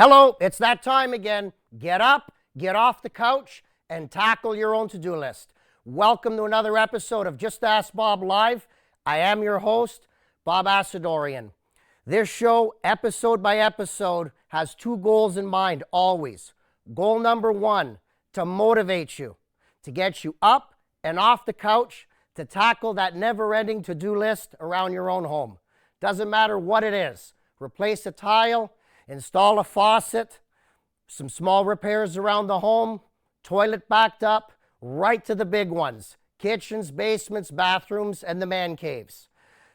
Hello, it's that time again. Get up, get off the couch, and tackle your own to-do list. Welcome to another episode of Just Ask Bob Live. I am your host, Bob Assadourian. This show, episode by episode, has two goals in mind always. Goal number one, to motivate you, to get you up and off the couch, to tackle that never-ending to-do list around your own home. Doesn't matter what it is. Replace a tile, install a faucet, some small repairs around the home, toilet backed up, right to the big ones, kitchens, basements, bathrooms, and the man caves.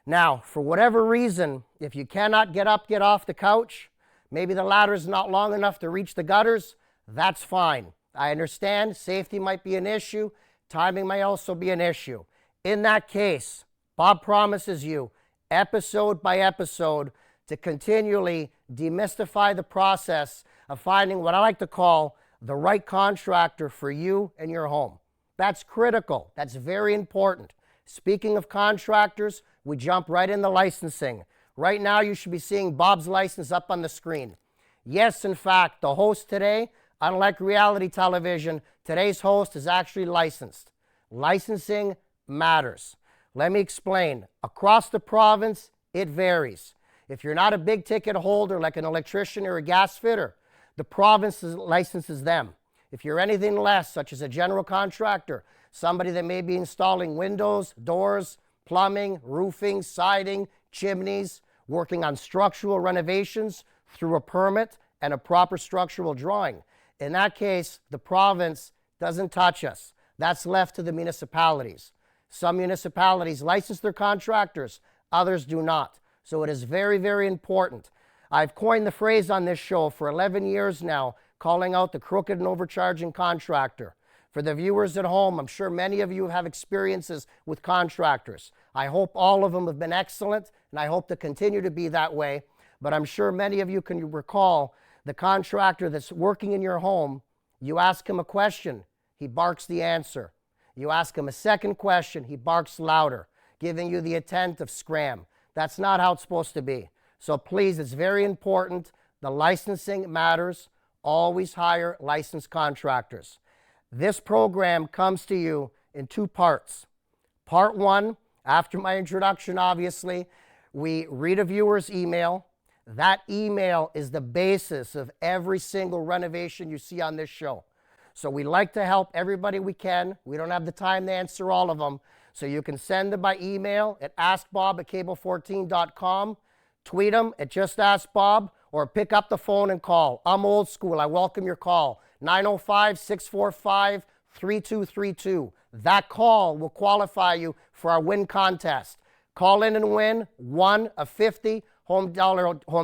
Now, for whatever reason, if you cannot get up, get off the couch, maybe the ladder is not long enough to reach the gutters, that's fine. I understand safety might be an issue, timing may also be an issue. In that case, Bob promises you, episode by episode, to continually demystify the process of finding what I like to call the right contractor for you and your home. That's critical. That's very important. Speaking of contractors, we jump right into licensing. Right now, you should be seeing Bob's license up on the screen. Yes, in fact, the host today, unlike reality television, today's host is actually licensed. Licensing matters. Let me explain. Across the province, it varies. If you're not a big ticket holder like an electrician or a gas fitter, the province licenses them. If you're anything less, such as a general contractor, somebody that may be installing windows, doors, plumbing, roofing, siding, chimneys, working on structural renovations through a permit and a proper structural drawing. In that case, the province doesn't touch us. That's left to the municipalities. Some municipalities license their contractors, others do not. So it is very, very important. I've coined the phrase on this show for 11 years now, calling out the crooked and overcharging contractor. For the viewers at home, I'm sure many of you have experiences with contractors. I hope all of them have been excellent, and I hope to continue to be that way. But I'm sure many of you can recall the contractor that's working in your home. You ask him a question, he barks the answer. You ask him a second question, he barks louder, giving you the intent of scram. That's not how it's supposed to be. So please, it's very important. The licensing matters. Always hire licensed contractors. This program comes to you in two parts. Part one, after my introduction, obviously, we read a viewer's email. That email is the basis of every single renovation you see on this show. So we like to help everybody we can. We don't have the time to answer all of them. So you can send them by email at askbob@cable14.com, tweet them at justaskbob, or pick up the phone and call. I'm old school. I welcome your call. 905-645-3232. That call will qualify you for our win contest. Call in and win one of 50 Home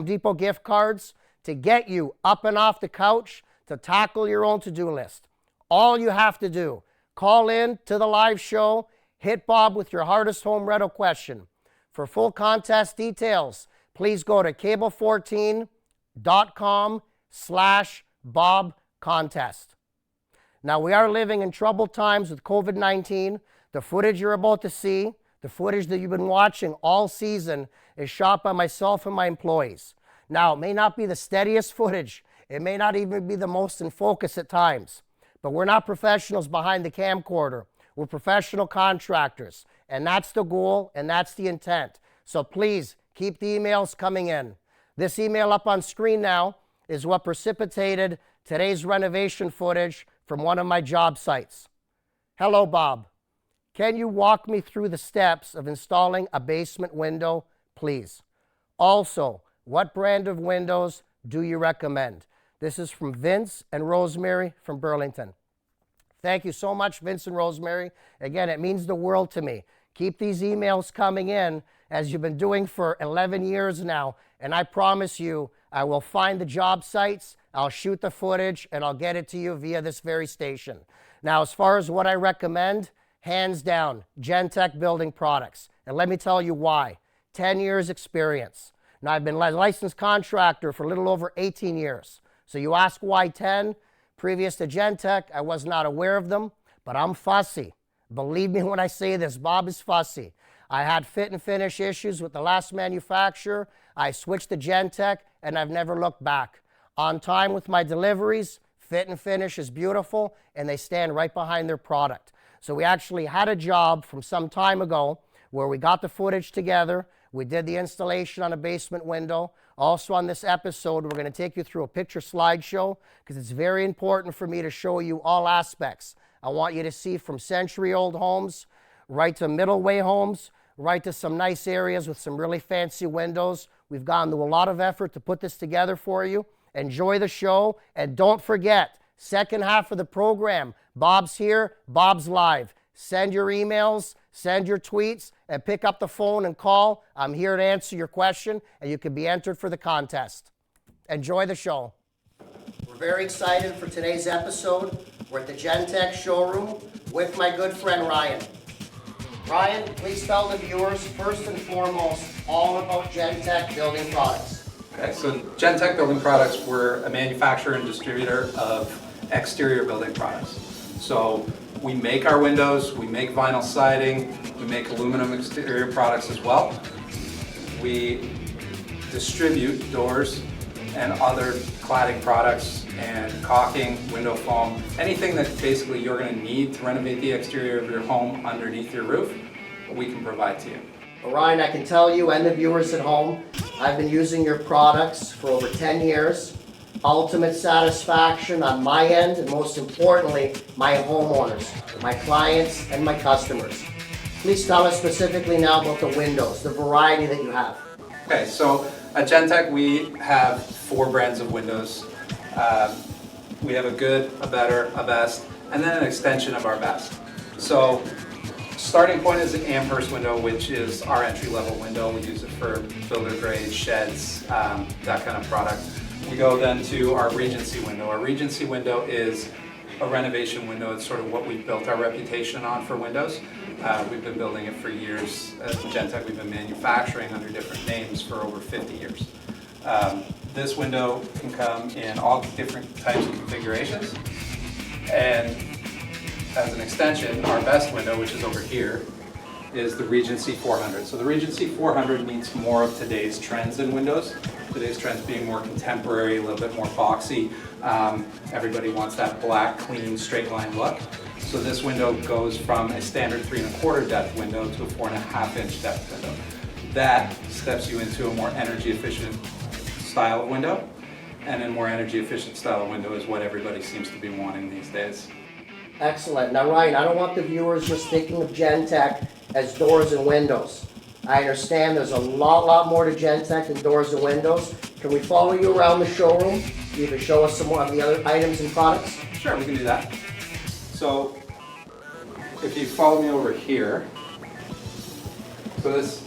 Depot gift cards to get you up and off the couch to tackle your own to-do list. All you have to do, call in to the live show, hit Bob with your hardest home rental question. For full contest details, please go to cable14.com/Bob contest. Now, we are living in troubled times with COVID-19. The footage you're about to see, the footage that you've been watching all season, is shot by myself and my employees. Now, it may not be the steadiest footage. It may not even be the most in focus at times. But we're not professionals behind the camcorder. We're professional contractors. And that's the goal, and that's the intent. So please, keep the emails coming in. This email up on screen now is what precipitated today's renovation footage from one of my job sites. Hello, Bob. Can you walk me through the steps of installing a basement window, please? Also, what brand of windows do you recommend? This is from Vince and Rosemary from Burlington. Thank you so much, Vince and Rosemary. Again, it means the world to me. Keep these emails coming in as you've been doing for 11 years now. And I promise you, I will find the job sites, I'll shoot the footage, and I'll get it to you via this very station. Now, as far as what I recommend, hands down, Gentech Building Products. And let me tell you why. 10 years experience. Now, I've been a licensed contractor for a little over 18 years. So you ask why 10? Previous to Gentech, I was not aware of them, but I'm fussy. Believe me when I say this, Bob is fussy. I had fit and finish issues with the last manufacturer. I switched to Gentech, and I've never looked back. On time with my deliveries, fit and finish is beautiful, and they stand right behind their product. So we actually had a job from some time ago where we got the footage together. We did the installation on a basement window. Also on this episode, we're going to take you through a picture slideshow because it's very important for me to show you all aspects. I want you to see from century-old homes right to middle-way homes, right to some nice areas with some really fancy windows. We've gone to a lot of effort to put this together for you. Enjoy the show, and don't forget, second half of the program, Bob's here, Bob's live. Send your emails, send your tweets, and pick up the phone and call. I'm here to answer your question, and you can be entered for the contest. Enjoy the show. We're very excited for today's episode. We're at the Gentech showroom with my good friend Ryan. Ryan, please tell the viewers, first and foremost, all about Gentech Building Products. Okay, so Gentech Building Products, we're a manufacturer and distributor of exterior building products. So we make our windows, we make vinyl siding, we make aluminum exterior products as well. We distribute doors and other cladding products and caulking, window foam, anything that basically you're going to need to renovate the exterior of your home underneath your roof, we can provide to you. Well, Ryan, I can tell you and the viewers at home, I've been using your products for over 10 years. Ultimate satisfaction on my end, and most importantly, my homeowners, my clients, and my customers. Please tell us specifically now about the windows, the variety that you have. Okay, so at Gentech we have 4 brands of windows. We have a good, a better, a best, and then an extension of our best. So starting point is the Amherst window, which is our entry-level window. We use it for builder grade, sheds, that kind of product. We go then to our Regency window. Our Regency window is a renovation window. It's sort of what we've built our reputation on for windows. We've been building it for years. At Gentech, we've been manufacturing under different names for over 50 years. This window can come in all different types of configurations. And as an extension, our best window, which is over here, is the Regency 400. So the Regency 400 meets more of today's trends in windows. Today's trends being more contemporary, a little bit more boxy. Everybody wants that black, clean, straight line look. So this window goes from a standard 3¼ depth window to a 4½ inch depth window. That steps you into a more energy efficient style of window. And a more energy efficient style of window is what everybody seems to be wanting these days. Excellent. Now, Ryan, I don't want the viewers just thinking of Gentech as doors and windows. I understand there's a lot more to Gentech than doors and windows. Can we follow you around the showroom? You can show us some more of the other items and products? Sure, we can do that. So if you follow me over here, so this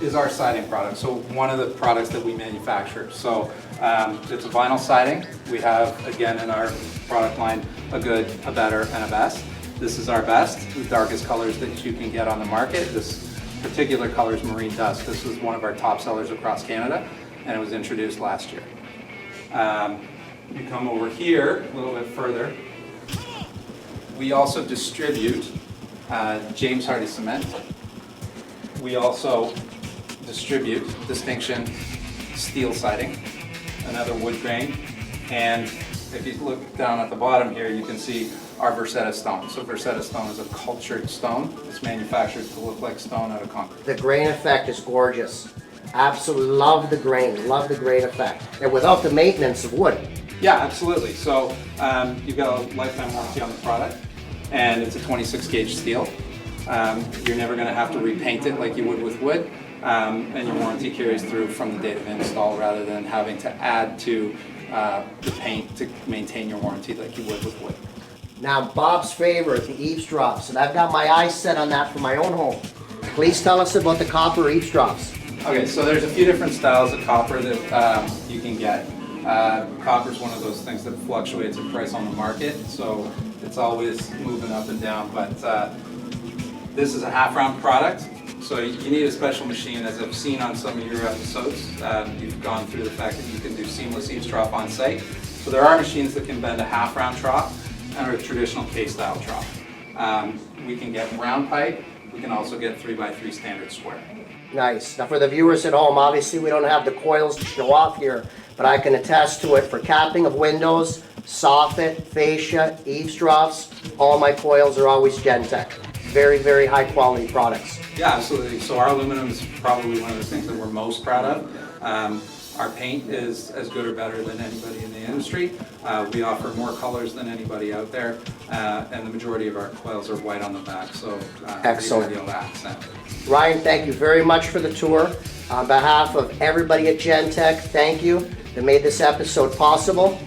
is our siding product. So one of the products that we manufacture. So it's a vinyl siding. We have, again, in our product line, a good, a better, and a best. This is our best, the darkest colors that you can get on the market. This particular color is Marine Dusk. This was one of our top sellers across Canada, and it was introduced last year. You come over here a little bit further. We also distribute James Hardie cement. We also distribute Distinction steel siding, another wood grain, and if you look down at the bottom here, you can see our Versetta stone. So Versetta stone is a cultured stone. It's manufactured to look like stone out of concrete. The grain effect is gorgeous. Absolutely love the grain effect. And without the maintenance of wood. Yeah, absolutely. So you've got a lifetime warranty on the product, and it's a 26 gauge steel. You're never going to have to repaint it like you would with wood, and your warranty carries through from the date of install rather than having to add to the paint to maintain your warranty like you would with wood. Now, Bob's favorite, the eavesdrops, and I've got my eyes set on that for my own home. Please tell us about the copper eavesdrops. Okay, so there's a few different styles of copper that you can get. Copper is one of those things that fluctuates in price on the market, so it's always moving up and down, but this is a half-round product, so you need a special machine. As I've seen on some of your episodes, you've gone through the fact that you can do seamless eavesdrop on site. So there are machines that can bend a half-round trough and a traditional K-style trough. We can get round pipe, we can also get 3x3 standard square. Nice. Now for the viewers at home, obviously we don't have the coils to show off here, but I can attest to it. For capping of windows, soffit, fascia, eaves troughs, all my coils are always Gentech. Very, very high quality products. Yeah, absolutely. So our aluminum is probably one of the things that we're most proud of. Our paint is as good or better than anybody in the industry. We offer more colors than anybody out there, and the majority of our coils are white on the back, so Excellent. ideal accent. Ryan, thank you very much for the tour. On behalf of everybody at Gentech, thank you that made this episode possible.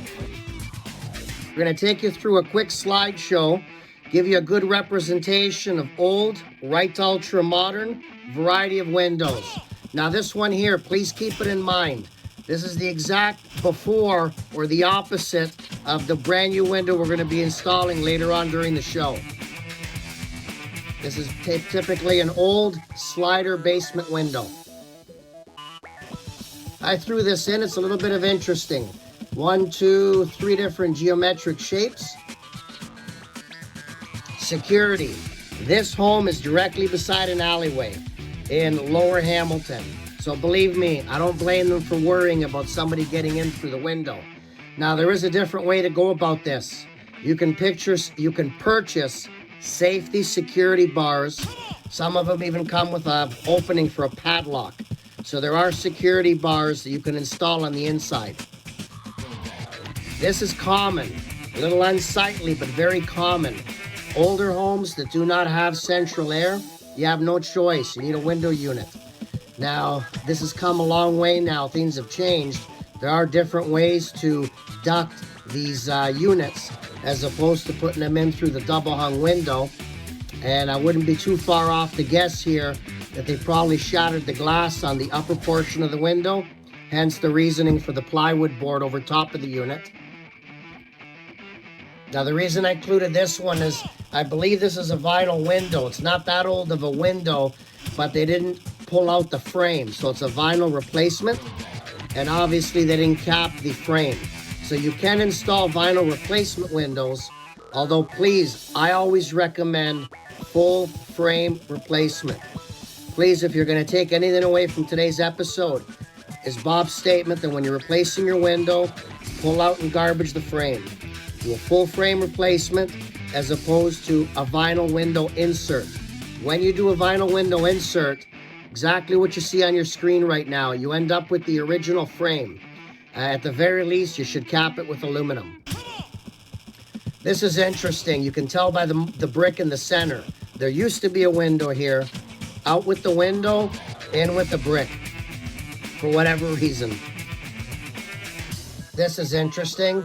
We're going to take you through a quick slideshow, give you a good representation of old, right to ultra modern, variety of windows. Now this one here, please keep it in mind. This is the exact before or the opposite of the brand new window we're going to be installing later on during the show. This is typically an old slider basement window. I threw this in, it's a little bit of interesting. 1, 2, 3 different geometric shapes. Security. This home is directly beside an alleyway in Lower Hamilton. So believe me, I don't blame them for worrying about somebody getting in through the window. Now there is a different way to go about this. You can purchase safety security bars. Some of them even come with an opening for a padlock. So there are security bars that you can install on the inside. This is common, a little unsightly, but very common. Older homes that do not have central air, you have no choice. You need a window unit. Now, this has come a long way now. Things have changed. There are different ways to duct these units as opposed to putting them in through the double hung window. And I wouldn't be too far off to guess here that they probably shattered the glass on the upper portion of the window, hence the reasoning for the plywood board over top of the unit. Now the reason I included this one is I believe this is a vinyl window. It's not that old of a window, but they didn't pull out the frame. So it's a vinyl replacement, and obviously they didn't cap the frame. So you can install vinyl replacement windows, although please, I always recommend full frame replacement. Please, if you're going to take anything away from today's episode, is Bob's statement that when you're replacing your window, pull out and garbage the frame. Do a full frame replacement as opposed to a vinyl window insert. When you do a vinyl window insert, exactly what you see on your screen right now, you end up with the original frame. At the very least, you should cap it with aluminum. This is interesting. You can tell by the brick in the center. There used to be a window here. Out with the window, in with the brick. For whatever reason. This is interesting.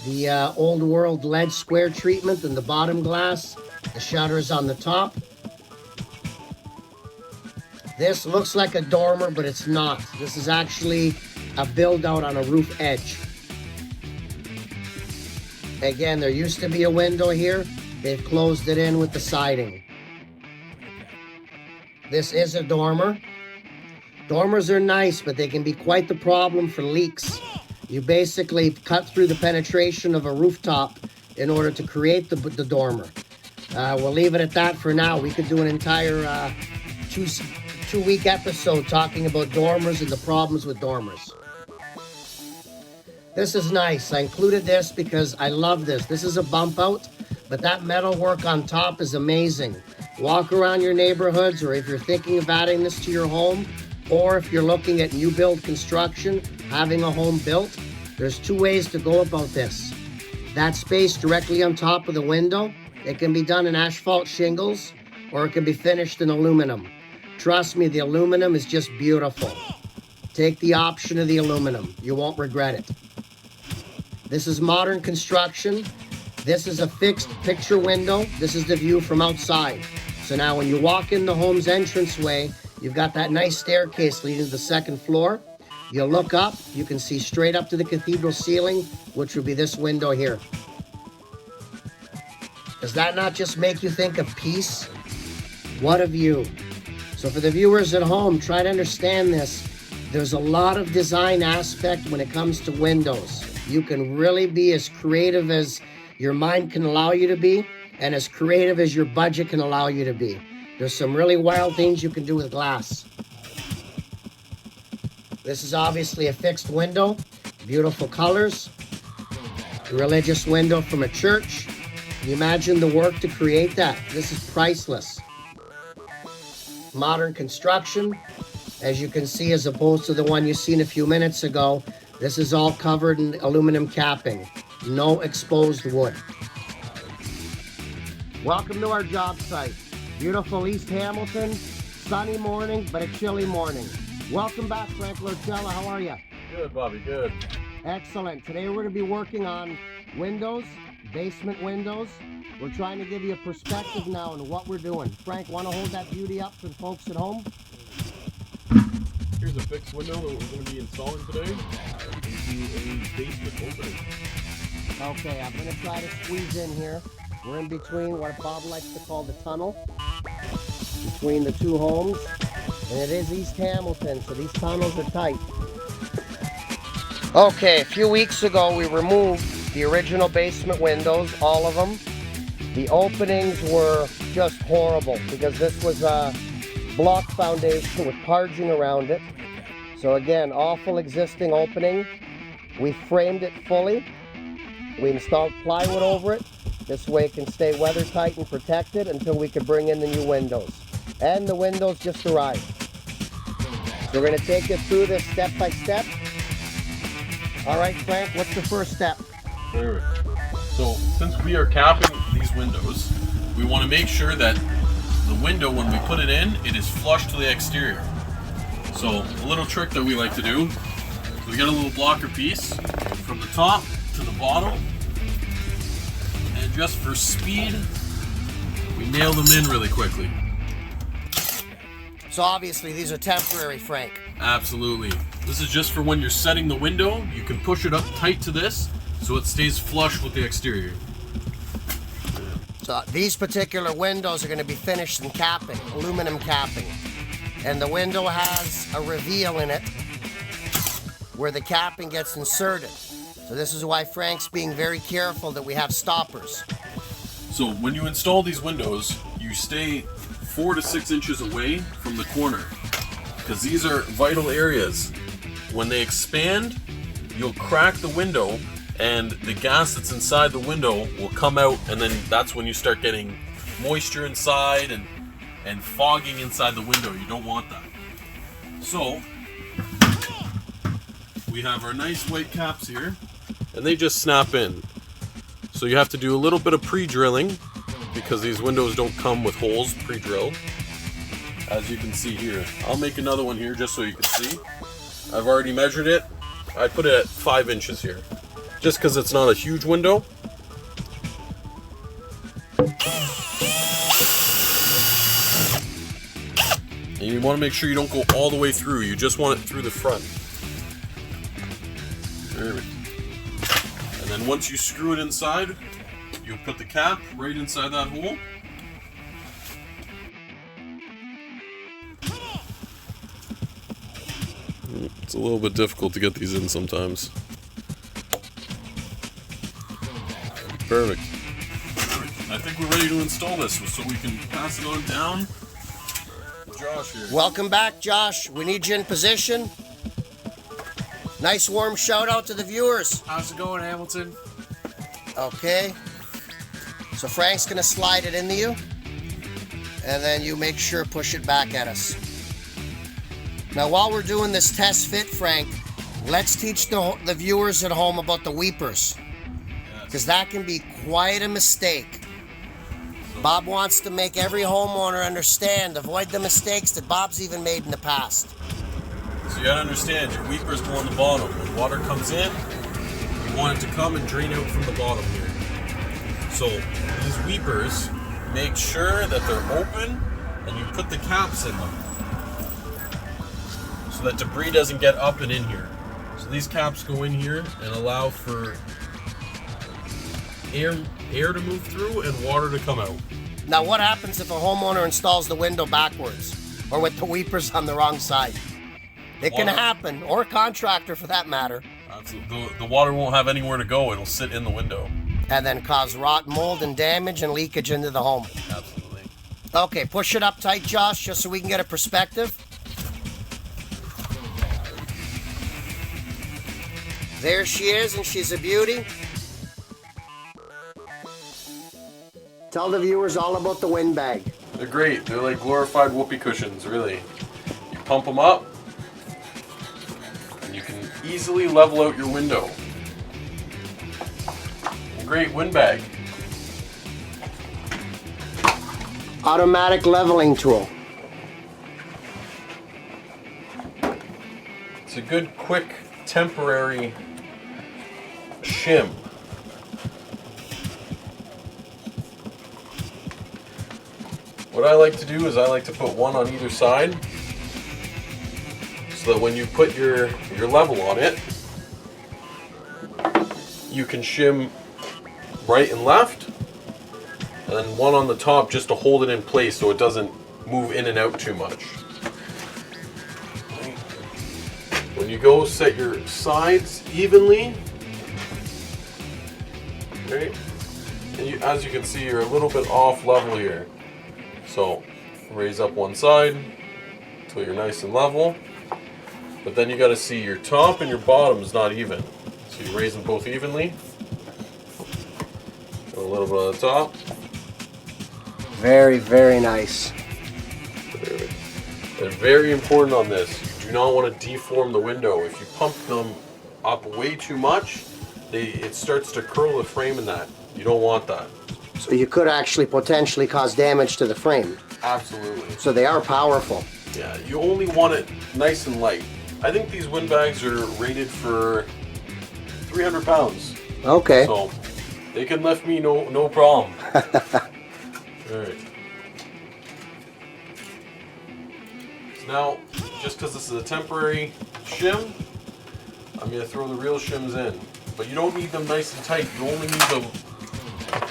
The old world lead square treatment in the bottom glass. The shutters on the top. This looks like a dormer, but it's not. This is actually a build out on a roof edge. Again, there used to be a window here. They've closed it in with the siding. This is a dormer. Dormers are nice, but they can be quite the problem for leaks. You basically cut through the penetration of a rooftop in order to create the dormer. We'll leave it at that for now. We could do an entire two-week episode talking about dormers and the problems with dormers. This is nice. I included this because I love this. This is a bump out, but that metal work on top is amazing. Walk around your neighborhoods, or if you're thinking of adding this to your home, or if you're looking at new build construction, having a home built, there's two ways to go about this. That space directly on top of the window, it can be done in asphalt shingles, or it can be finished in aluminum. Trust me, the aluminum is just beautiful. Take the option of the aluminum. You won't regret it. This is modern construction. This is a fixed picture window. This is the view from outside. So now when you walk in the home's entranceway, you've got that nice staircase leading to the second floor. You look up, you can see straight up to the cathedral ceiling, which would be this window here. Does that not just make you think of peace? What a view. So for the viewers at home, try to understand this. There's a lot of design aspect when it comes to windows. You can really be as creative as your mind can allow you to be, and as creative as your budget can allow you to be. There's some really wild things you can do with glass. This is obviously a fixed window, beautiful colors, a religious window from a church. Can you imagine the work to create that? This is priceless. Modern construction, as you can see, as opposed to the one you seen a few minutes ago, this is all covered in aluminum capping, no exposed wood. Welcome to our job site. Beautiful East Hamilton, sunny morning, but a chilly morning. Welcome back, Frank Lorcella. How are you? Good, Bobby, good. Excellent. Today we're going to be working on windows, basement windows. We're trying to give you a perspective now on what we're doing. Frank, want to hold that beauty up for the folks at home? Here's a fixed window that we're going to be installing today into a basement opening. Okay, I'm going to try to squeeze in here. We're in between what Bob likes to call the tunnel, between the two homes. And it is East Hamilton, so these tunnels are tight. Okay, a few weeks ago we removed the original basement windows, all of them. The openings were just horrible because this was a block foundation with parging around it. So again, awful existing opening. We framed it fully. We installed plywood over it. This way it can stay weather tight and protected until we could bring in the new windows. And the windows just arrived. So we're going to take you through this step by step. All right, Frank, what's the first step? Perfect. So since we are capping these windows, we want to make sure that the window, when we put it in, it is flush to the exterior. So a little trick that we like to do, so we get a little blocker piece from the top to the bottom, and just for speed, we nail them in really quickly. So obviously these are temporary, Frank. Absolutely. This is just for when you're setting the window. You can push it up tight to this so it stays flush with the exterior. So these particular windows are going to be finished in capping, aluminum capping. And the window has a reveal in it where the capping gets inserted. So this is why Frank's being very careful that we have stoppers. So when you install these windows, you stay 4 to 6 inches away from the corner, because these are vital areas. When they expand, you'll crack the window and the gas that's inside the window will come out, and then that's when you start getting moisture inside and fogging inside the window. You don't want that. So we have our nice white caps here, and they just snap in. So you have to do a little bit of pre-drilling because these windows don't come with holes pre-drilled, as you can see here. I'll make another one here just so you can see. I've already measured it. I put it at 5 inches here, just because it's not a huge window. And you want to make sure you don't go all the way through. You just want it through the front. There we go. And then once you screw it inside, you put the cap right inside that hole. It's a little bit difficult to get these in sometimes. Perfect. I think we're ready to install this, so we can pass it on down to Josh here. Welcome back, Josh. We need you in position. Nice warm shout out to the viewers. How's it going, Hamilton? Okay. So Frank's going to slide it into you. And then you make sure push it back at us. Now while we're doing this test fit, Frank, let's teach the viewers at home about the weepers. Because that can be quite a mistake. Bob wants to make every homeowner understand, avoid the mistakes that Bob's even made in the past. So you gotta understand, your weepers go on the bottom. When water comes in, you want it to come and drain out from the bottom here. So these weepers, make sure that they're open and you put the caps in them so that debris doesn't get up and in here. So these caps go in here and allow for air to move through and water to come out. Now what happens if a homeowner installs the window backwards or with the weepers on the wrong side? It can happen, or a contractor for that matter. The water won't have anywhere to go, it'll sit in the window. And then cause rot, mold, and damage and leakage into the home. Absolutely. Okay, push it up tight, Josh, just so we can get a perspective. There she is, and she's a beauty. Tell the viewers all about the windbag. They're great. They're like glorified whoopee cushions, really. You pump them up, and you can easily level out your window. A great windbag. Automatic leveling tool. It's a good, quick, temporary shim. What I like to do is I like to put one on either side so that when you put your level on it, you can shim right and left, and then one on the top just to hold it in place so it doesn't move in and out too much. When you go, set your sides evenly, right? And as you can see, you're a little bit off level here. So raise up one side until you're nice and level, but then you got to see your top and your bottom is not even. So you raise them both evenly. A little bit on the top. Very, very nice. And very important on this, you do not want to deform the window. If you pump them up way too much, it starts to curl the frame in that. You don't want that. So you could actually potentially cause damage to the frame. Absolutely. So they are powerful. Yeah, you only want it nice and light. I think these windbags are rated for 300 pounds. Okay. So they can lift me no problem. Alright. So now, just because this is a temporary shim, I'm going to throw the real shims in. But you don't need them nice and tight, you only need them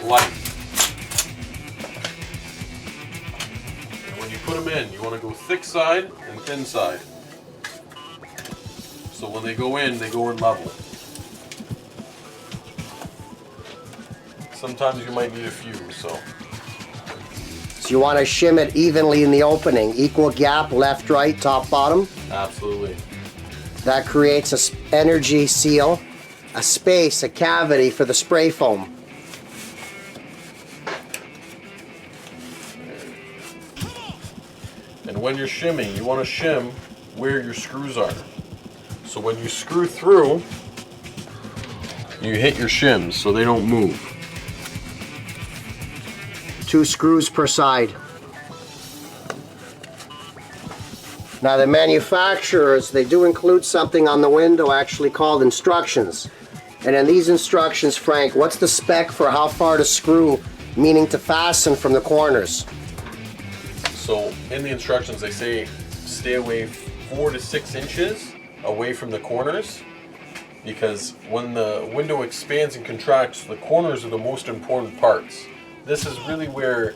light. And when you put them in, you want to go thick side and thin side. So when they go in level. Sometimes you might need a few, so. So you want to shim it evenly in the opening. Equal gap, left, right, top, bottom. Absolutely. That creates an energy seal, a space, a cavity for the spray foam. And when you're shimming, you want to shim where your screws are. So when you screw through, you hit your shims so they don't move. 2 screws per side. Now the manufacturers, they do include something on the window actually called instructions. And in these instructions, Frank, what's the spec for how far to screw, meaning to fasten from the corners? So in the instructions they say stay away 4 to 6 inches away from the corners, because when the window expands and contracts, the corners are the most important parts. This is really where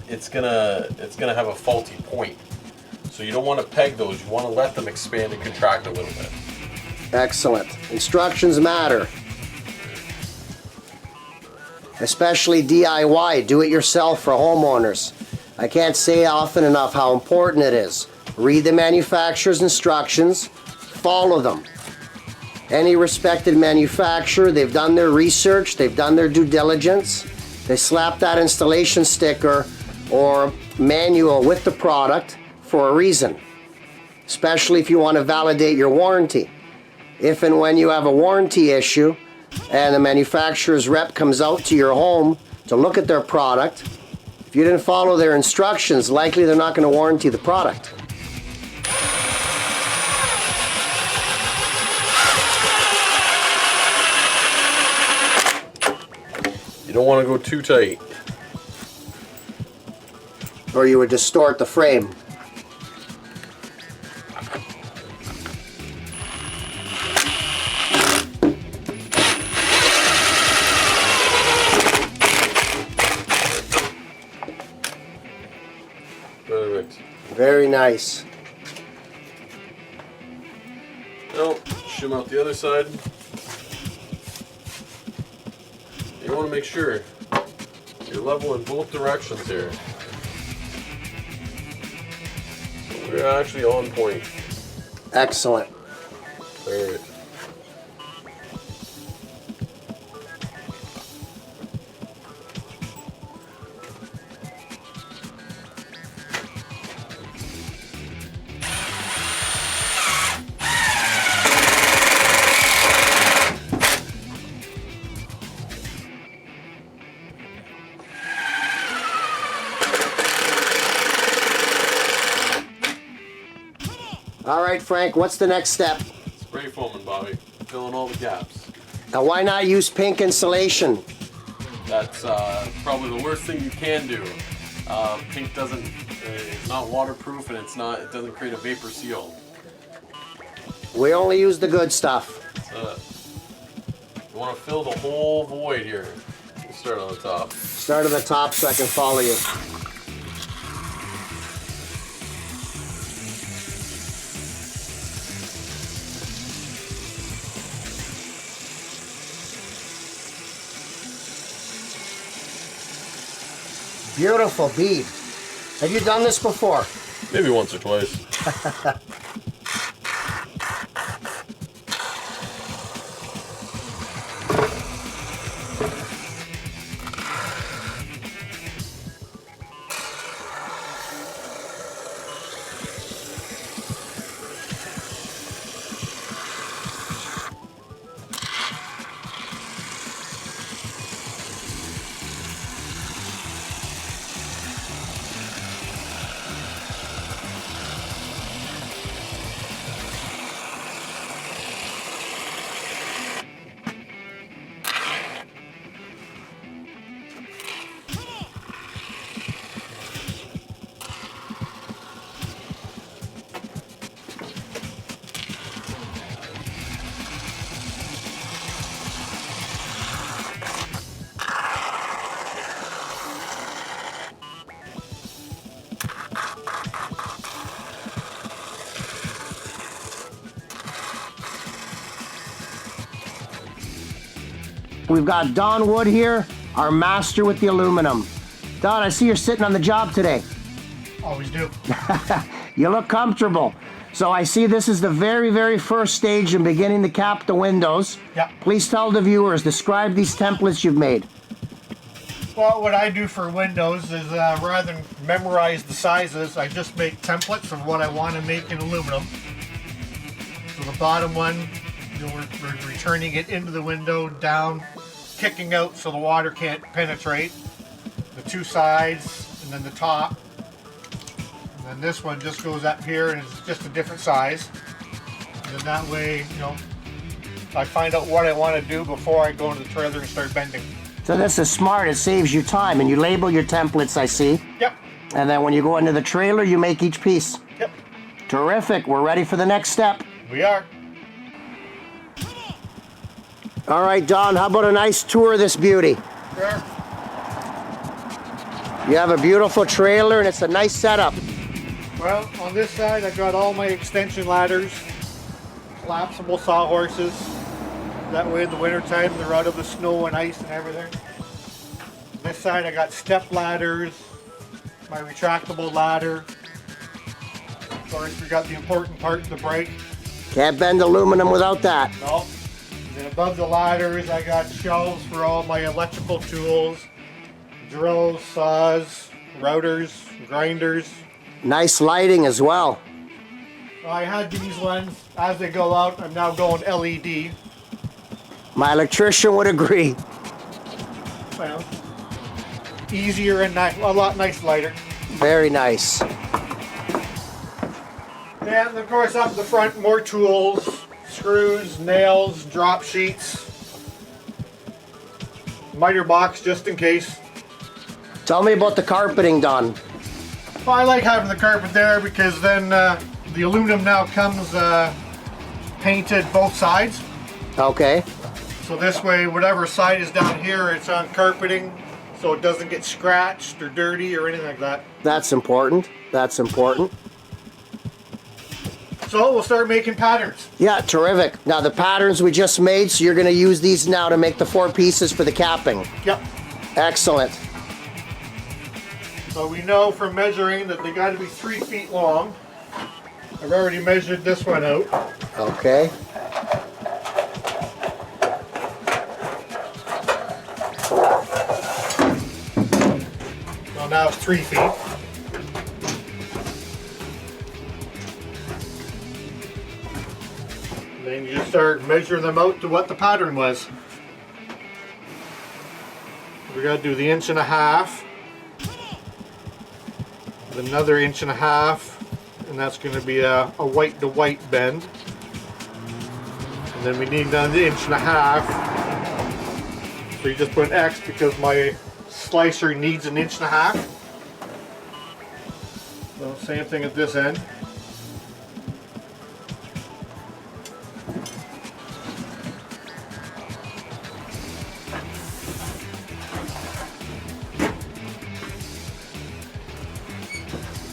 it's gonna have a faulty point. So you don't want to peg those, you want to let them expand and contract a little bit. Excellent. Instructions matter. Especially DIY, do it yourself for homeowners. I can't say often enough how important it is. Read the manufacturer's instructions, follow them. Any respected manufacturer, they've done their research, they've done their due diligence, they slap that installation sticker or manual with the product for a reason, especially if you want to validate your warranty. If and when you have a warranty issue and the manufacturer's rep comes out to your home to look at their product, if you didn't follow their instructions, likely they're not going to warranty the product. You don't want to go too tight. Or you would distort the frame. Perfect. Very nice. Now, shim out the other side. You want to make sure you're level in both directions here. So we're actually on point. Excellent. Alright. All right, Frank, what's the next step? Spray foaming, Bobby. Filling all the gaps. Now, why not use pink insulation? That's probably the worst thing you can do. Pink is not waterproof, and it doesn't create a vapor seal. We only use the good stuff. You want to fill the whole void here. We'll start on the top. Start at the top so I can follow you. Beautiful bead. Have you done this before? Maybe once or twice. We've got Don Wood here, our master with the aluminum. Don, I see you're sitting on the job today. Always do. You look comfortable. So I see this is the very, very first stage in beginning to cap the windows. Yeah. Please tell the viewers, describe these templates you've made. Well, what I do for windows is rather than memorize the sizes, I just make templates of what I want to make in aluminum. So the bottom one, we're returning it into the window, down, kicking out so the water can't penetrate. The two sides, and then the top. And then this one just goes up here and it's just a different size. And then that way, I find out what I want to do before I go into the trailer and start bending. So this is smart, it saves you time, and you label your templates, I see. Yep. And then when you go into the trailer, you make each piece. Yep. Terrific, we're ready for the next step. We are. All right, Don, how about a nice tour of this beauty? Sure. You have a beautiful trailer and it's a nice setup. Well, on this side I got all my extension ladders, collapsible sawhorses. That way in the wintertime they're out of the snow and ice and everything. On this side I got step ladders, my retractable ladder. Of course we got the important part, the brake. Can't bend aluminum without that. No. Then above the ladders I got shelves for all my electrical tools, drills, saws, routers, grinders. Nice lighting as well. I had these ones. As they go out, I'm now going LED. My electrician would agree. Well, easier and a lot lighter. Very nice. And of course up the front, more tools, screws, nails, drop sheets, miter box just in case. Tell me about the carpeting, Don. Well, I like having the carpet there because then the aluminum now comes painted both sides. Okay. So this way, whatever side is down here, it's on carpeting, so it doesn't get scratched or dirty or anything like that. That's important. That's important. So we'll start making patterns. Yeah, terrific. Now the patterns we just made, so you're going to use these now to make the 4 pieces for the capping. Yep. Excellent. So we know from measuring that they got to be 3 feet long. I've already measured this one out. Okay. So now it's 3 feet. And then you just start measuring them out to what the pattern was. We got to do the 1.5 inches. Another 1.5 inches, and that's going to be a white to white bend. And then we need another 1.5 inches. So you just put an X because my slicer needs an 1.5 inches. So same thing at this end.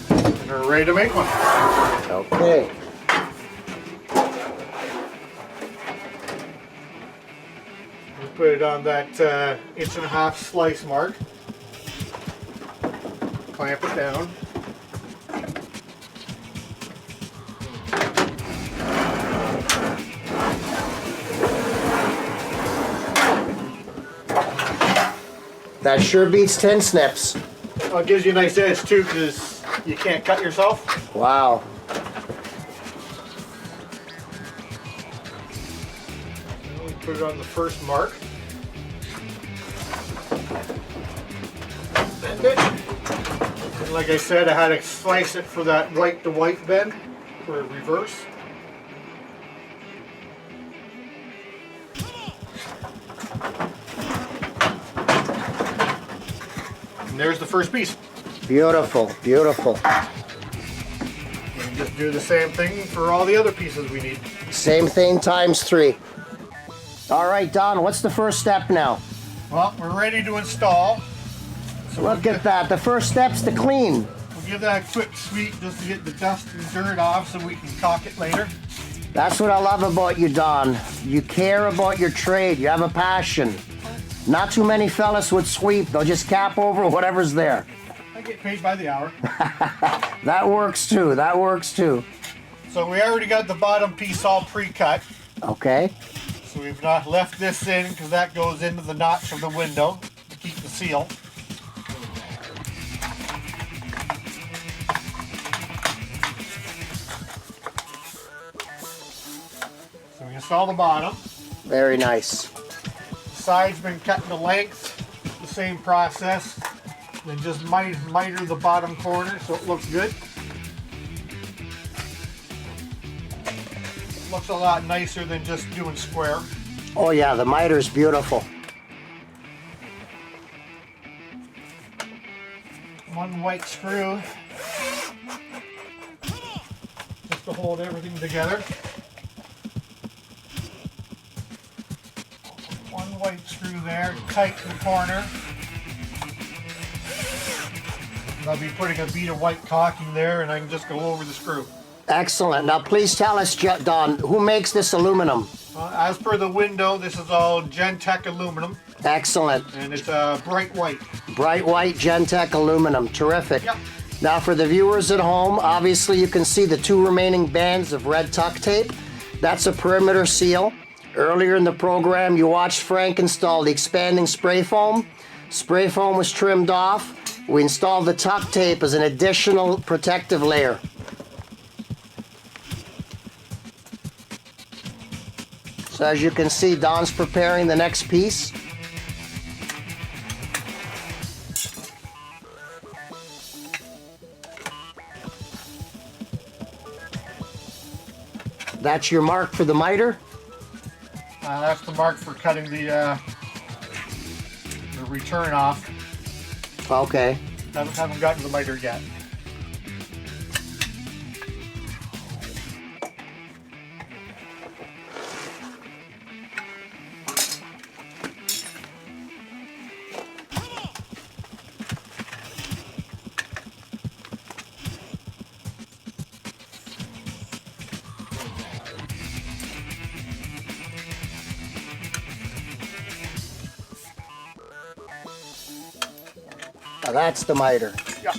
And we're ready to make one. Okay. We put it on that 1.5 inch slice mark. Clamp it down. That sure beats 10 snips. Well, it gives you a nice edge too because you can't cut yourself. Wow. We put it on the first mark. Bend it. And like I said, I had to slice it for that white to white bend for a reverse. And there's the first piece. Beautiful, beautiful. And just do the same thing for all the other pieces we need. Same thing times 3. All right, Don, what's the first step now? Well, we're ready to install. So Look at that. The first step's to clean. We'll give that a quick sweep just to get the dust and dirt off so we can caulk it later. That's what I love about you, Don. You care about your trade. You have a passion. Not too many fellas would sweep. They'll just cap over whatever's there. I get paid by the hour. That works too. That works too. So we already got the bottom piece all pre-cut. Okay. So we've not left this in because that goes into the notch of the window to keep the seal. So we install the bottom. Very nice. The side's been cut to length. The same process. Then just miter the bottom corner so it looks good. Looks a lot nicer than just doing square. Oh yeah, the miter's beautiful. One white screw just to hold everything together. One white screw there, tighten the corner. And I'll be putting a bead of white caulking there and I can just go over the screw. Excellent. Now please tell us, Don, who makes this aluminum? As per the window, this is all Gentech aluminum Excellent. and it's bright white. Bright white Gentech aluminum. Terrific. Yep. Now for the viewers at home, obviously you can see the 2 remaining bands of red tuck tape. That's a perimeter seal. Earlier in the program, you watched Frank install the expanding spray foam. Spray foam was trimmed off. We installed the tuck tape as an additional protective layer. So as you can see, Don's preparing the next piece. That's your mark for the miter? That's the mark for cutting the return off. Okay. Haven't gotten to the miter yet. Now that's the miter. Yeah.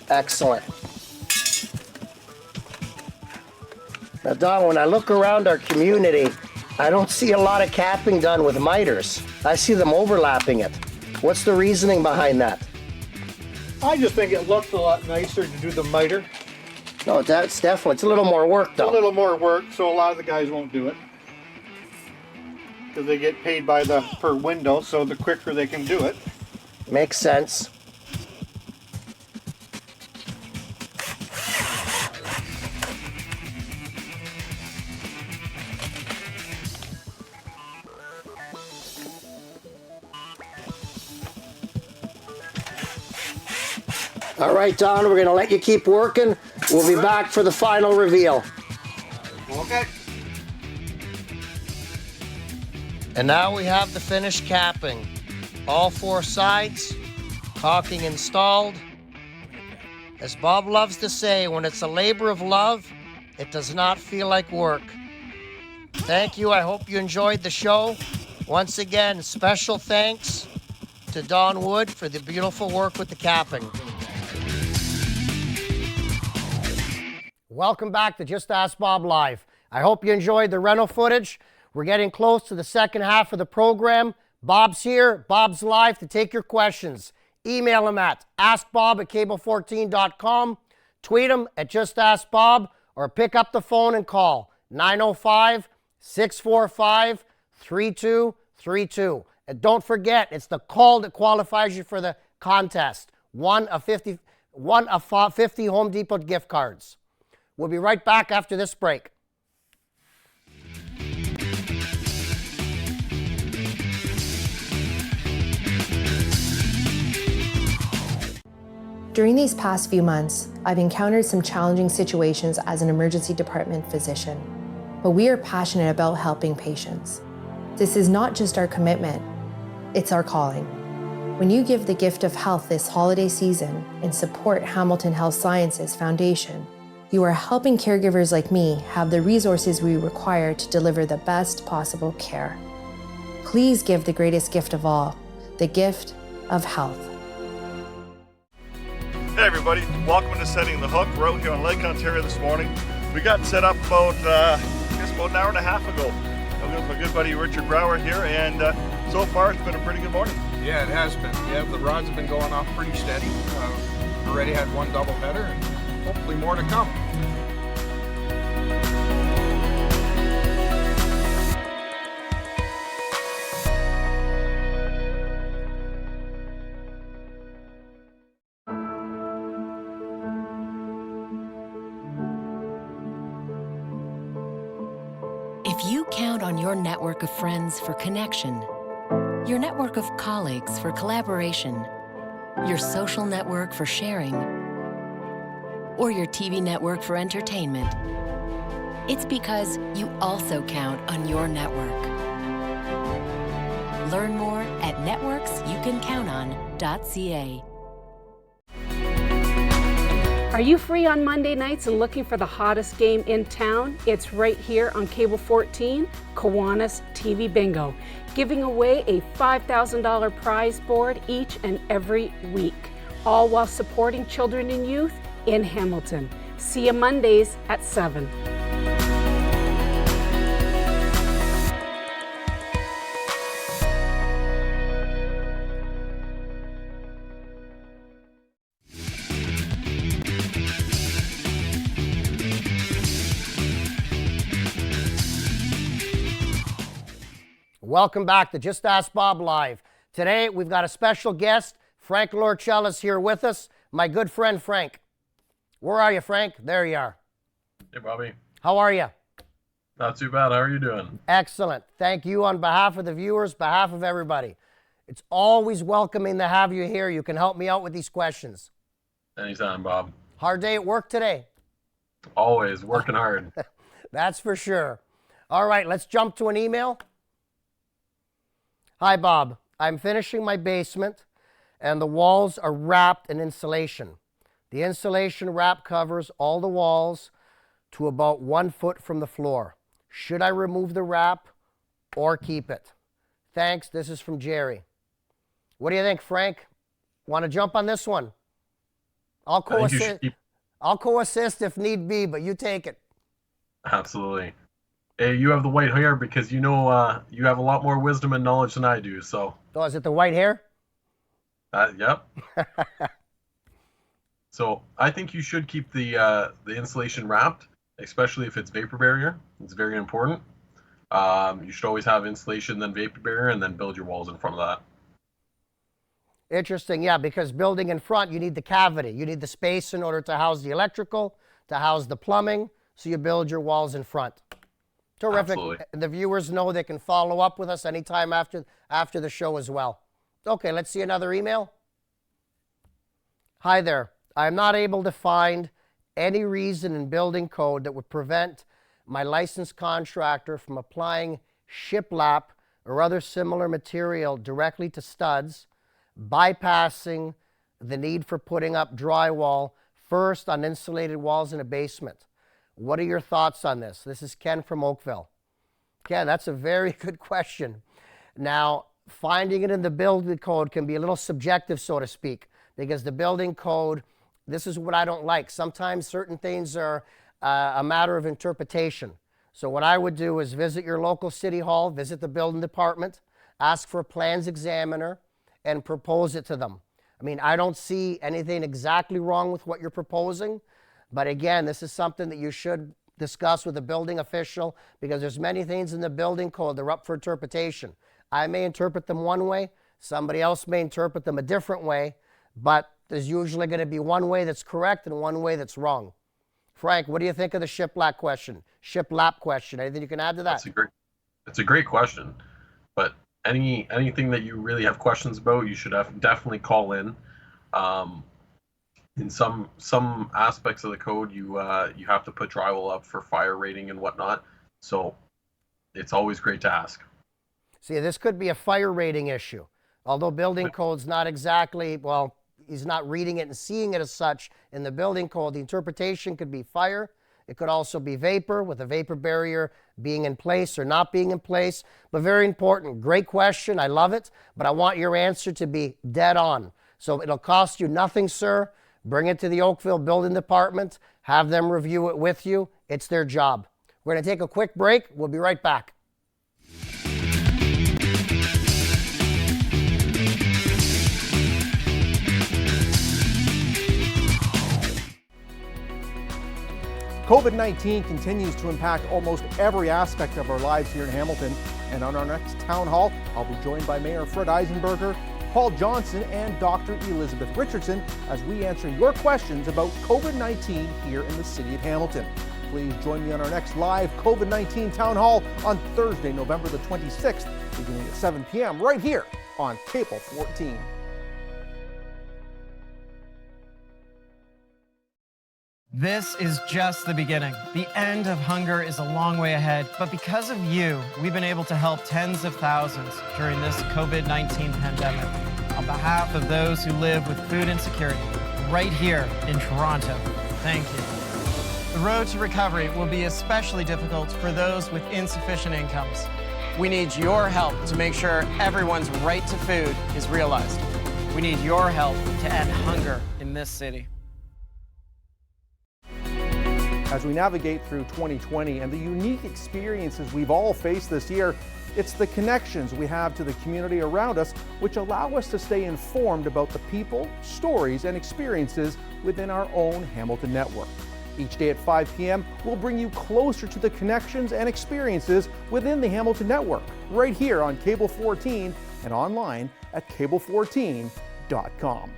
Excellent. Now, Don, when I look around our community, I don't see a lot of capping done with miters. I see them overlapping it. What's the reasoning behind that? I just think it looks a lot nicer to do the miter. No, that's definitely, it's a little more work A though. little more work, so a lot of the guys won't do it. Because they get paid by the per window, so the quicker they can do it. Makes sense. All right, Don, we're going to let you keep working. We'll be back for the final reveal. Okay. And now we have the finished capping. All 4 sides, caulking installed. As Bob loves to say, when it's a labor of love, it does not feel like work. Thank you. I hope you enjoyed the show. Once again, special thanks to Don Wood for the beautiful work with the capping. Welcome back to Just Ask Bob Live. I hope you enjoyed the rental footage. We're getting close to the second half of the program. Bob's here. Bob's live to take your questions. Email him at askbob@cable14.com. Tweet him at Just Ask Bob, or pick up the phone and call 905-645-3232. And don't forget, it's the call that qualifies you for the contest. One of 50 Home Depot gift cards. We'll be right back after this break. During these past few months, I've encountered some challenging situations as an emergency department physician, but we are passionate about helping patients. This is not just our commitment, it's our calling. When you give the gift of health this holiday season and support Hamilton Health Sciences Foundation, you are helping caregivers like me have the resources we require to deliver the best possible care. Please give the greatest gift of all, the gift of health. Hey everybody, welcome to Setting the Hook. We're out here on Lake Ontario this morning. We got set up about an hour and a half ago. I'm with my good buddy Richard Brower here, and so far it's been a pretty good morning. Yeah, it has been. Yeah, the rods have been going off pretty steady. Already had 1 double header, and hopefully more to come. If you count on your network of friends for connection, your network of colleagues for collaboration, your social network for sharing, or your TV network for entertainment, it's because you also count on your network. Learn more at networksyoucancountOn.ca. Are you free on Monday nights and looking for the hottest game in town? It's right here on Cable 14, Kiwanis TV Bingo, giving away a $5,000 prize board each and every week, all while supporting children and youth in Hamilton. See you Mondays at 7. Welcome back to Just Ask Bob Live. Today, we've got a special guest. Frank Lorchella is here with us. My good friend, Frank. Where are you, Frank? There you are. Hey, Bobby. How are you? Not too bad. How are you doing? Excellent. Thank you on behalf of the viewers, behalf of everybody. It's always welcoming to have you here. You can help me out with these questions. Anytime, Bob. Hard day at work today? Always working hard. That's for sure. All right, let's jump to an email. Hi, Bob. I'm finishing my basement, and the walls are wrapped in insulation. The insulation wrap covers all the walls to about 1 foot from the floor. Should I remove the wrap or keep it? Thanks. This is from Jerry. What do you think, Frank? Want to jump on this one? I'll co-assist if need be, but you take it. Absolutely. Hey, you have the white hair because you know you have a lot more wisdom and knowledge than I do. So. Oh, is it the white hair? Yep. So I think you should keep the insulation wrapped, especially if it's vapor barrier. It's very important. You should always have insulation, then vapor barrier, and then build your walls in front of that. Interesting, yeah, because building in front, you need the cavity. You need the space in order to house the electrical, to house the plumbing, so you build your walls in front. Terrific. Absolutely. The viewers know they can follow up with us anytime after the show as well. Okay, let's see another email. Hi there. I'm not able to find any reason in building code that would prevent my licensed contractor from applying shiplap or other similar material directly to studs, bypassing the need for putting up drywall first on insulated walls in a basement. What are your thoughts on this? This is Ken from Oakville. Ken, that's a very good question. Now, finding it in the building code can be a little subjective, so to speak, because the building code, this is what I don't like. Sometimes certain things are a matter of interpretation. So what I would do is visit your local city hall, visit the building department, ask for a plans examiner, and propose it to them. I mean, I don't see anything exactly wrong with what you're proposing, but again, this is something that you should discuss with a building official, because there's many things in the building code that are up for interpretation. I may interpret them one way, somebody else may interpret them a different way, but there's usually going to be one way that's correct and one way that's wrong. Frank, what do you think of the shiplap question? Anything you can add to that? That's a great question. But anything that you really have questions about, you should definitely call in. In some aspects of the code, you have to put drywall up for fire rating and whatnot. So it's always great to ask. See, this could be a fire rating issue. Although building code's not exactly, well, he's not reading it and seeing it as such in the building code. The interpretation could be fire. It could also be vapor, with a vapor barrier being in place or not being in place. But very important, great question. I love it. But I want your answer to be dead on. So it'll cost you nothing, sir. Bring it to the Oakville Building Department. Have them review it with you. It's their job. We're going to take a quick break. We'll be right back. COVID-19 continues to impact almost every aspect of our lives here in Hamilton. And on our next town hall, I'll be joined by Mayor Fred Eisenberger, Paul Johnson, and Dr. Elizabeth Richardson as we answer your questions about COVID-19 here in the city of Hamilton. Please join me on our next live COVID-19 town hall on Thursday, November the 26th, beginning at 7 p.m. right here on Cable 14. This is just the beginning. The end of hunger is a long way ahead, but because of you, we've been able to help tens of thousands during this COVID-19 pandemic. On behalf of those who live with food insecurity, right here in Toronto, thank you. The road to recovery will be especially difficult for those with insufficient incomes. We need your help to make sure everyone's right to food is realized. We need your help to end hunger in this city. As we navigate through 2020 and the unique experiences we've all faced this year, it's the connections we have to the community around us which allow us to stay informed about the people, stories, and experiences within our own Hamilton network. Each day at 5 p.m., we'll bring you closer to the connections and experiences within the Hamilton network, right here on Cable 14 and online at cable14.com.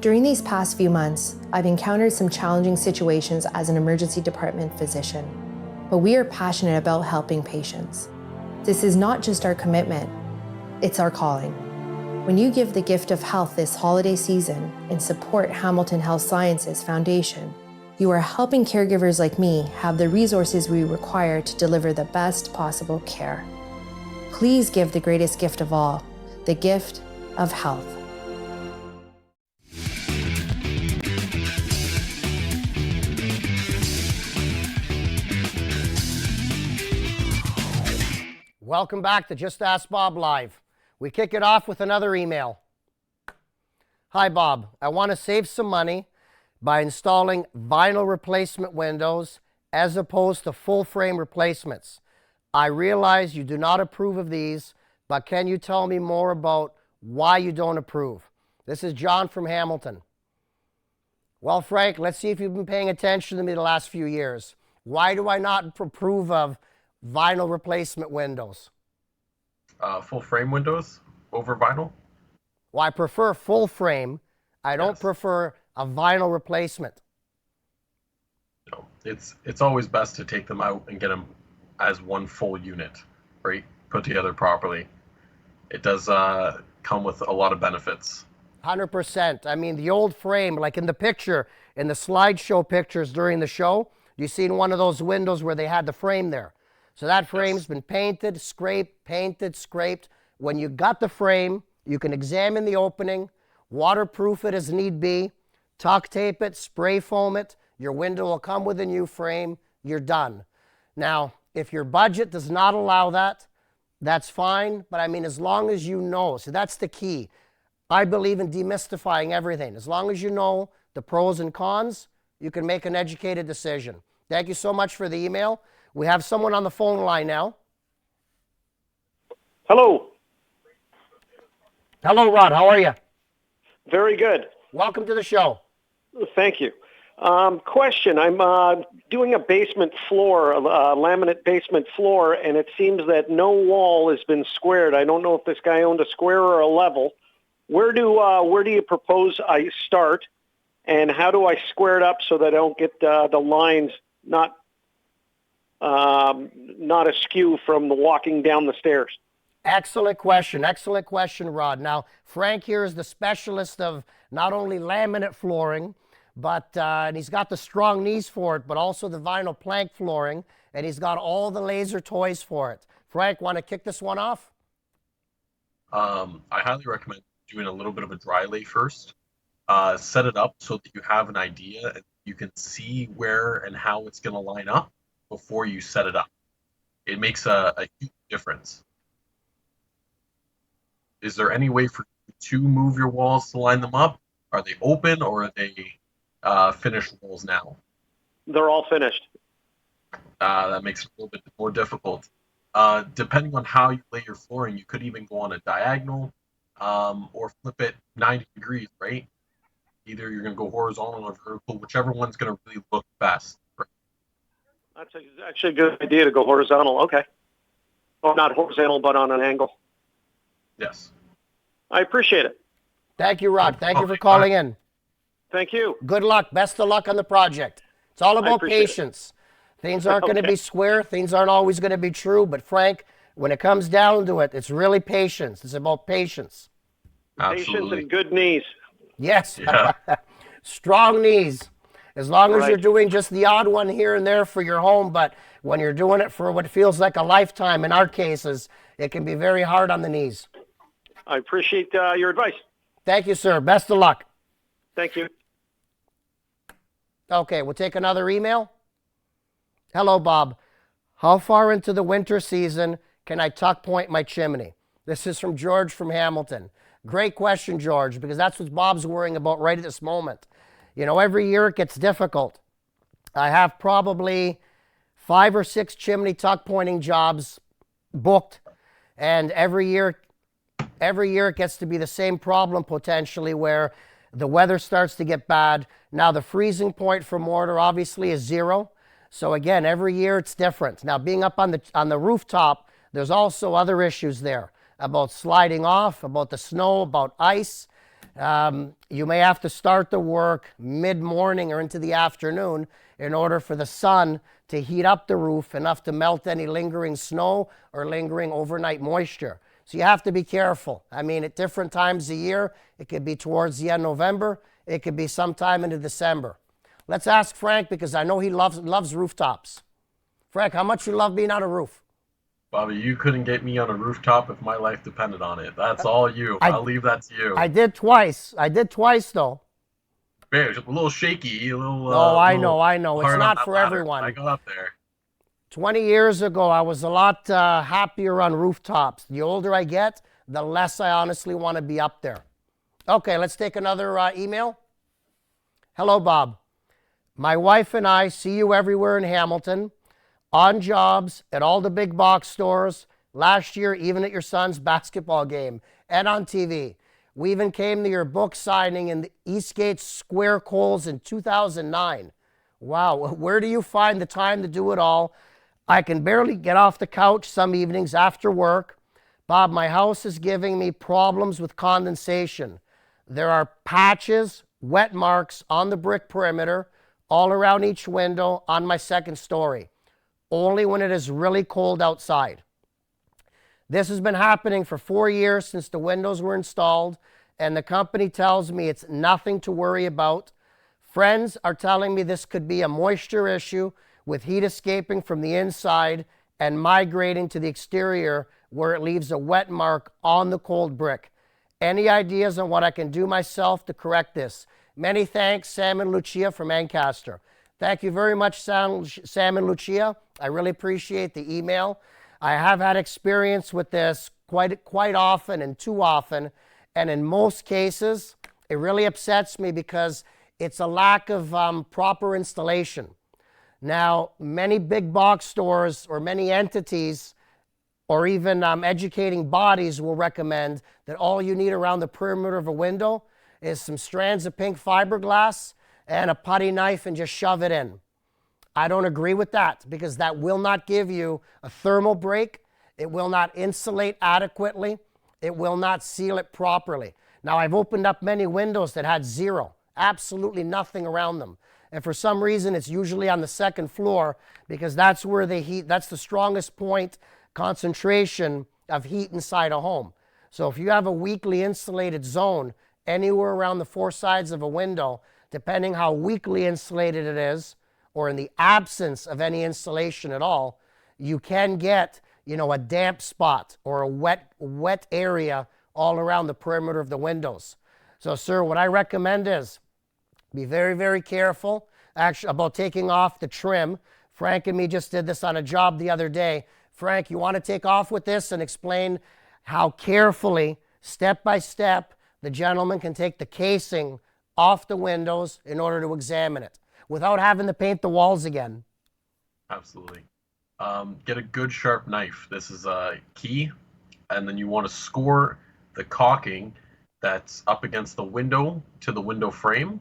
During these past few months, I've encountered some challenging situations as an emergency department physician, but we are passionate about helping patients. This is not just our commitment, it's our calling. When you give the gift of health this holiday season and support Hamilton Health Sciences Foundation, you are helping caregivers like me have the resources we require to deliver the best possible care. Please give the greatest gift of all, the gift of health. Welcome back to Just Ask Bob Live. We kick it off with another email. Hi Bob, I want to save some money by installing vinyl replacement windows as opposed to full frame replacements. I realize you do not approve of these, but can you tell me more about why you don't approve? This is John from Hamilton. Well, Frank, let's see if you've been paying attention to me the last few years. Why do I not approve of vinyl replacement windows? Full frame windows over vinyl? Well, I prefer full frame. I don't prefer a vinyl replacement. No, it's always best to take them out and get them as one full unit, right? Put together properly. It does come with a lot of benefits. 100%. I mean, the old frame, like in the picture, in the slideshow pictures during the show, you seen one of those windows where they had the frame there. So that frame's been painted, scraped, painted, scraped. When you got the frame, you can examine the opening, waterproof it as need be, tuck tape it, spray foam it. Your window will come with a new frame. You're done. Now, if your budget does not allow that, that's fine. But I mean, as long as you know, so that's the key. I believe in demystifying everything. As long as you know the pros and cons, you can make an educated decision. Thank you so much for the email. We have someone on the phone line now. Hello. Hello, Rod. How are you? Very good. Welcome to the show. Thank you. Question. I'm doing a basement floor, a laminate basement floor, and it seems that no wall has been squared. I don't know if this guy owned a square or a level. Where do you propose I start, and how do I square it up so that I don't get the lines not askew from the walking down the stairs? Excellent question. Excellent question, Rod. Now, Frank here is the specialist of not only laminate flooring, but and he's got the strong knees for it, but also the vinyl plank flooring, and he's got all the laser toys for it. Frank, want to kick this one off? I highly recommend doing a little bit of a dry lay first. Set it up so that you have an idea and you can see where and how it's going to line up before you set it up. It makes a huge difference. Is there any way for you to move your walls to line them up? Are they open or are they finished walls now? They're all finished. That makes it a little bit more difficult. Depending on how you lay your flooring, you could even go on a diagonal or flip it 90 degrees, right? Either you're going to go horizontal or vertical, whichever one's going to really look best. Right? That's actually a good idea to go horizontal. Okay. Well, not horizontal, but on an angle. Yes. I appreciate it. Thank you, Rod. Thank you for calling in. Thank you. Good luck. Best of luck on the project. It's all about patience. Things aren't going to be square. Things aren't always going to be true. But Frank, when it comes down to it, it's really patience. It's about patience. Patience and good knees. Yes. Yeah. Strong knees. As long as you're doing just the odd one here and there for your home, but when you're doing it for what feels like a lifetime, in our cases, it can be very hard on the knees. I appreciate your advice. Thank you, sir. Best of luck. Thank you. Okay, we'll take another email. Hello, Bob. How far into the winter season can I tuck point my chimney? This is from George from Hamilton. Great question, George, because that's what Bob's worrying about right at this moment. You know, every year it gets difficult. I have probably 5 or 6 chimney tuck pointing jobs booked, and every year it gets to be the same problem potentially where the weather starts to get bad. Now the freezing point for mortar obviously is 0. So again, every year it's different. Now being up on the rooftop, there's also other issues there about sliding off, about the snow, about ice. You may have to start the work mid-morning or into the afternoon in order for the sun to heat up the roof enough to melt any lingering snow or lingering overnight moisture. So you have to be careful. I mean, at different times of year, it could be towards the end of November, it could be sometime into December. Let's ask Frank, because I know he loves rooftops. Frank, how much you love being on a roof? Bobby, you couldn't get me on a rooftop if my life depended on it. That's all you. I'll leave that to you. I did twice. I did twice, though. Man, it was a little shaky. A little. No, I know. It's not for everyone. I got up there. 20 years ago, I was a lot happier on rooftops. The older I get, the less I honestly want to be up there. Okay, let's take another email. Hello, Bob. My wife and I see you everywhere in Hamilton, on jobs, at all the big box stores, last year even at your son's basketball game, and on TV. We even came to your book signing in the Eastgate Square Coles in 2009. Wow, where do you find the time to do it all? I can barely get off the couch some evenings after work. Bob, my house is giving me problems with condensation. There are patches, wet marks on the brick perimeter, all around each window on my second story, only when it is really cold outside. This has been happening for 4 years since the windows were installed, and the company tells me it's nothing to worry about. Friends are telling me this could be a moisture issue with heat escaping from the inside and migrating to the exterior where it leaves a wet mark on the cold brick. Any ideas on what I can do myself to correct this? Many thanks, Sam and Lucia from Ancaster. Thank you very much, Sam and Lucia. I really appreciate the email. I have had experience with this quite often and too often, and in most cases, it really upsets me because it's a lack of proper installation. Now, many big box stores or many entities or even educating bodies will recommend that all you need around the perimeter of a window is some strands of pink fiberglass and a putty knife and just shove it in. I don't agree with that because that will not give you a thermal break. It will not insulate adequately. It will not seal it properly. Now, I've opened up many windows that had zero, absolutely nothing around them. And for some reason, it's usually on the second floor because that's where the heat, that's the strongest point concentration of heat inside a home. So if you have a weakly insulated zone anywhere around the four sides of a window, depending how weakly insulated it is, or in the absence of any insulation at all, you can get, a damp spot or a wet area all around the perimeter of the windows. So, sir, what I recommend is be very, very careful actually about taking off the trim. Frank and me just did this on a job the other day. Frank, you want to take off with this and explain how carefully, step by step, the gentleman can take the casing off the windows in order to examine it without having to paint the walls again. Absolutely. Get a good sharp knife. This is key. And then you want to score the caulking that's up against the window to the window frame,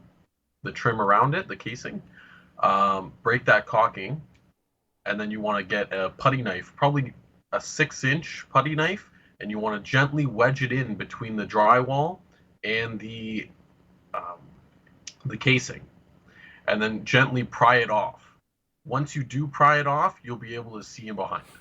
the trim around it, the casing. Break that caulking. And then you want to get a putty knife, probably a 6-inch putty knife, and you want to gently wedge it in between the drywall and the casing, and then gently pry it off. Once you do pry it off, you'll be able to see in behind it.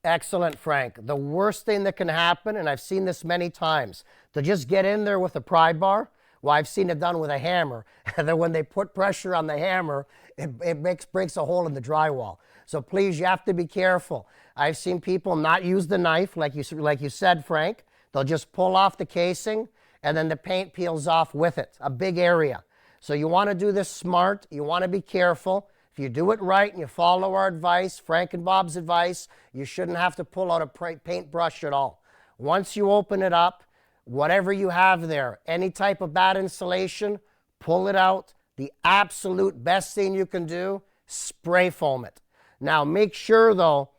Excellent, Frank. The worst thing that can happen, and I've seen this many times, to just get in there with a pry bar. Well, I've seen it done with a hammer. And then when they put pressure on the hammer, it breaks a hole in the drywall. So please, you have to be careful. I've seen people not use the knife, like you said, Frank. They'll just pull off the casing, and then the paint peels off with it, a big area. So you want to do this smart. You want to be careful. If you do it right and you follow our advice, Frank and Bob's advice, you shouldn't have to pull out a paintbrush at all. Once you open it up, whatever you have there, any type of bad insulation, pull it out. The absolute best thing you can do, spray foam it. Now make sure though,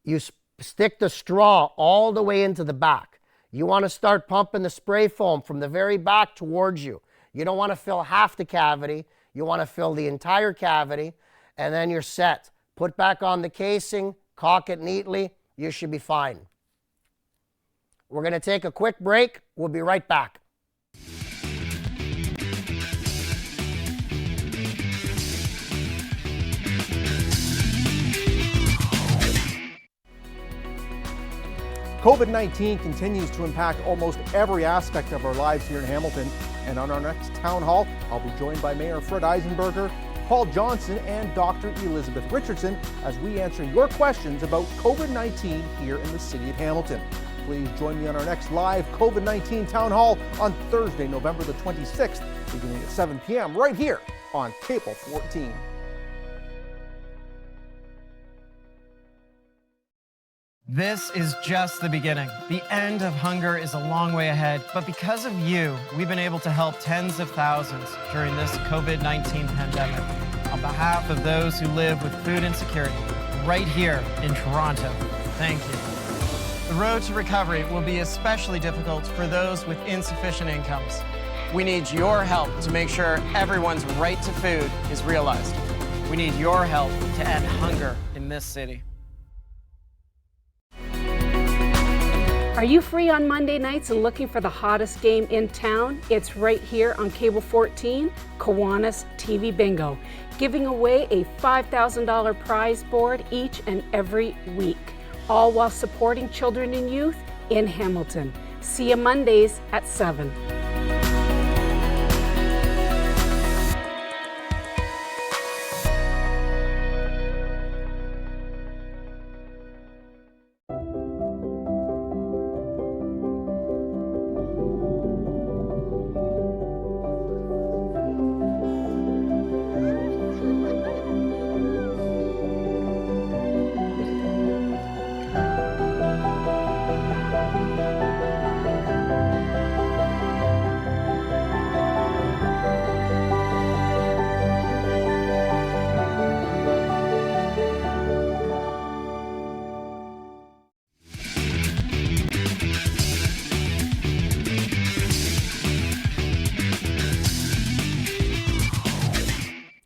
you stick the straw all the way into the back. You want to start pumping the spray foam from the very back towards you. You don't want to fill half the cavity. You want to fill the entire cavity, and then you're set. Put back on the casing, caulk it neatly. You should be fine. We're going to take a quick break. We'll be right back. COVID-19 continues to impact almost every aspect of our lives here in Hamilton. And on our next town hall, I'll be joined by Mayor Fred Eisenberger, Paul Johnson, and Dr. Elizabeth Richardson as we answer your questions about COVID-19 here in the city of Hamilton. Please join me on our next live COVID-19 town hall on Thursday, November the 26th, beginning at 7 p.m. right here on Cable 14. This is just the beginning. The end of hunger is a long way ahead, but because of you, we've been able to help tens of thousands during this COVID-19 pandemic. On behalf of those who live with food insecurity, right here in Toronto, thank you. The road to recovery will be especially difficult for those with insufficient incomes. We need your help to make sure everyone's right to food is realized. We need your help to end hunger in this city. Are you free on Monday nights and looking for the hottest game in town? It's right here on Cable 14, Kiwanis TV Bingo, giving away a $5,000 prize board each and every week. all while supporting children and youth in Hamilton. See you Mondays at 7.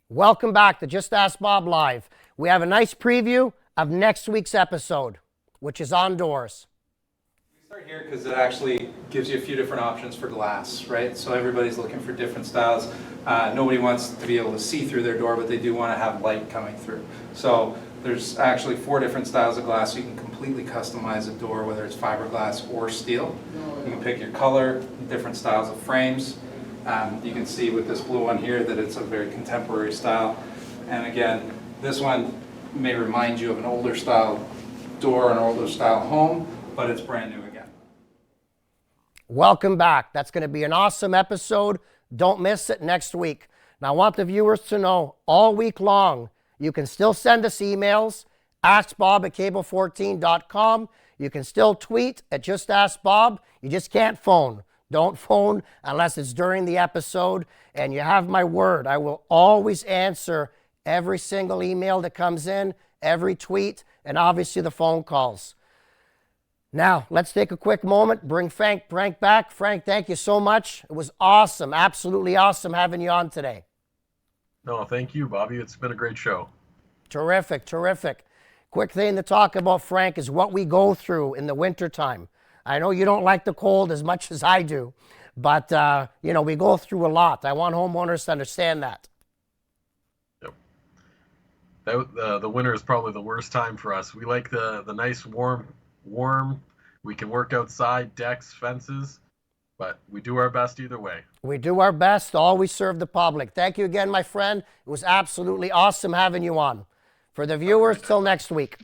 Welcome back to Just Ask Bob Live. We have a nice preview of next week's episode, which is on doors. We start here because it actually gives you a few different options for glass, right? So everybody's looking for different styles. Nobody wants to be able to see through their door, but they do want to have light coming through. So there's actually 4 different styles of glass. So you can completely customize a door, whether it's fiberglass or steel. You can pick your color, different styles of frames. You can see with this blue one here that it's a very contemporary style. And again, this one may remind you of an older style door, an older style home, but it's brand new again. Welcome back. That's going to be an awesome episode. Don't miss it next week. Now, I want the viewers to know all week long, you can still send us emails, askbob@cable14.com. You can still tweet at Just Ask Bob. You just can't phone. Don't phone unless it's during the episode. And you have my word, I will always answer every single email that comes in, every tweet, and obviously the phone calls. Now, let's take a quick moment, bring Frank back. Frank, thank you so much. It was awesome, absolutely awesome having you on today. No, thank you, Bobby. It's been a great show. Terrific, terrific. Quick thing to talk about, Frank, is what we go through in the wintertime. I know you don't like the cold as much as I do, but, we go through a lot. I want homeowners to understand that. Yep. The winter is probably the worst time for us. We like the nice warm. We can work outside, decks, fences, but we do our best either way. We do our best to always serve the public. Thank you again, my friend. It was absolutely awesome having you on. For the viewers, till next week.